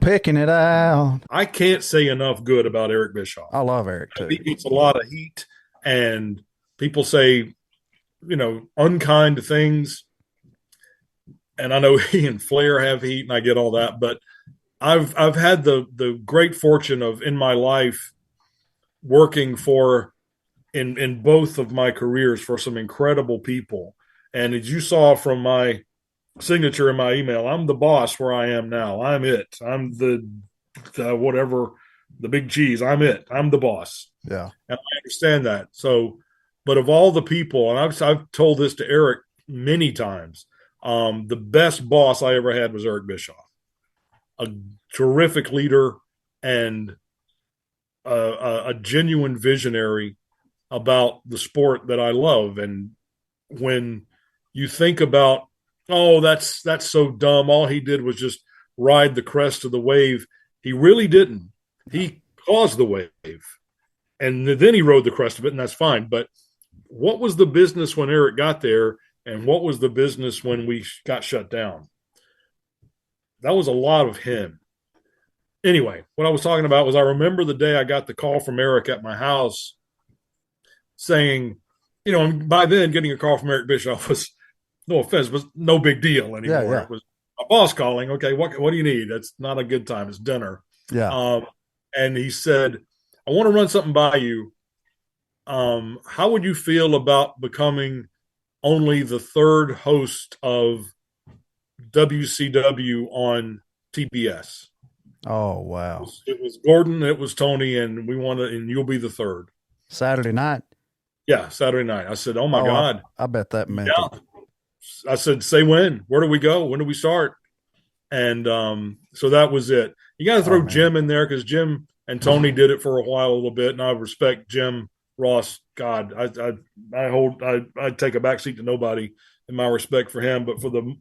Picking it out. I can't say enough good about Eric Bischoff. I love Eric He too. gets a lot of heat, and people say, unkind things. And I know he and Flair have heat, and I get all that. But I've had the great fortune of in my life working for in both of my careers for some incredible people. And as you saw from my signature in my email, I'm the boss where I am now. I'm it. I'm the whatever, the big cheese. I'm it. I'm the boss. Yeah. And I understand that. So, but of all the people, and I've told this to Eric many times, the best boss I ever had was Eric Bischoff, a terrific leader and a genuine visionary about the sport that I love. And when you think about, oh, that's so dumb. All he did was just ride the crest of the wave. He really didn't. He caused the wave, and then he rode the crest of it, and that's fine. But what was the business when Eric got there, and what was the business when we got shut down? That was a lot of him. Anyway, what I was talking about was I remember the day I got the call from Eric at my house saying, by then getting a call from Eric Bischoff was, no offense, was no big deal Yeah. anymore. Yeah. It was a boss calling. Okay, what do you need? That's not a good time. It's dinner. Yeah. Um, and he said, I want to run something by you. How would you feel about becoming only the third host of WCW on TBS? Oh wow. It was Gordon, it was Tony, and we want to, and you'll be the third. Saturday night. Yeah, Saturday night. I said, oh my Oh, God. I bet that meant Yeah. it. I said, say when? Where do we go? When do we start? And so that was it. You got to Oh throw man. Jim in there because Jim and Tony did it for a while, a little bit, and I respect Jim Ross. God, I take a backseat to nobody in my respect for him. But for the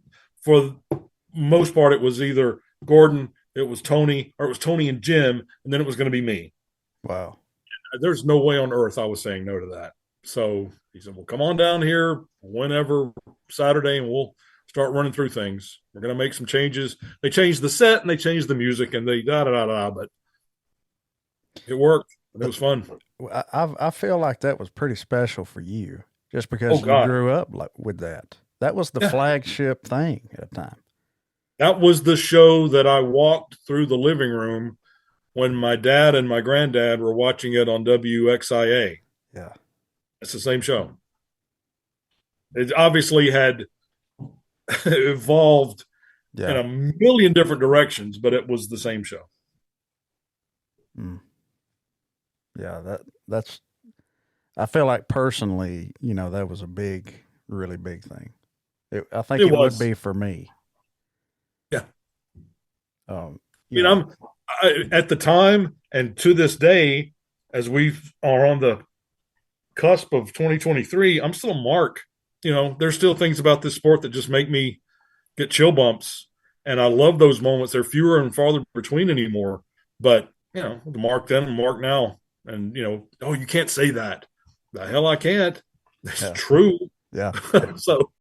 most part, it was either Gordon, it was Tony, or it was Tony and Jim, and then it was going to be me. Wow. There's no way on earth I was saying no to that. So he said, well, come on down here whenever Saturday and we'll start running through things. We're going to make some changes. They changed the set and they changed the music and they da da da da, but it worked. And it But was fun. I feel like that was pretty special for you, just Oh because you God. grew up like with that. That was the Yeah. flagship thing at the time. That was the show that I walked through the living room when my dad and my granddad were watching it on WXIA. Yeah. It's the same show. It obviously had evolved in Yeah. a million different directions, but it was the same show. Mm. Yeah. That's. I feel like personally, that was a big, really big thing. I think It it would was. be for me. Yeah. Um, I you mean, know, at the time and to this day, as we are on the cusp of 2023, I'm still a mark. There's still things about this sport that just make me get chill bumps. And I love those moments. They're fewer and farther between anymore. But, the mark then and mark now. And, oh, you can't say that. The hell I can't. It's yeah, true. yeah. So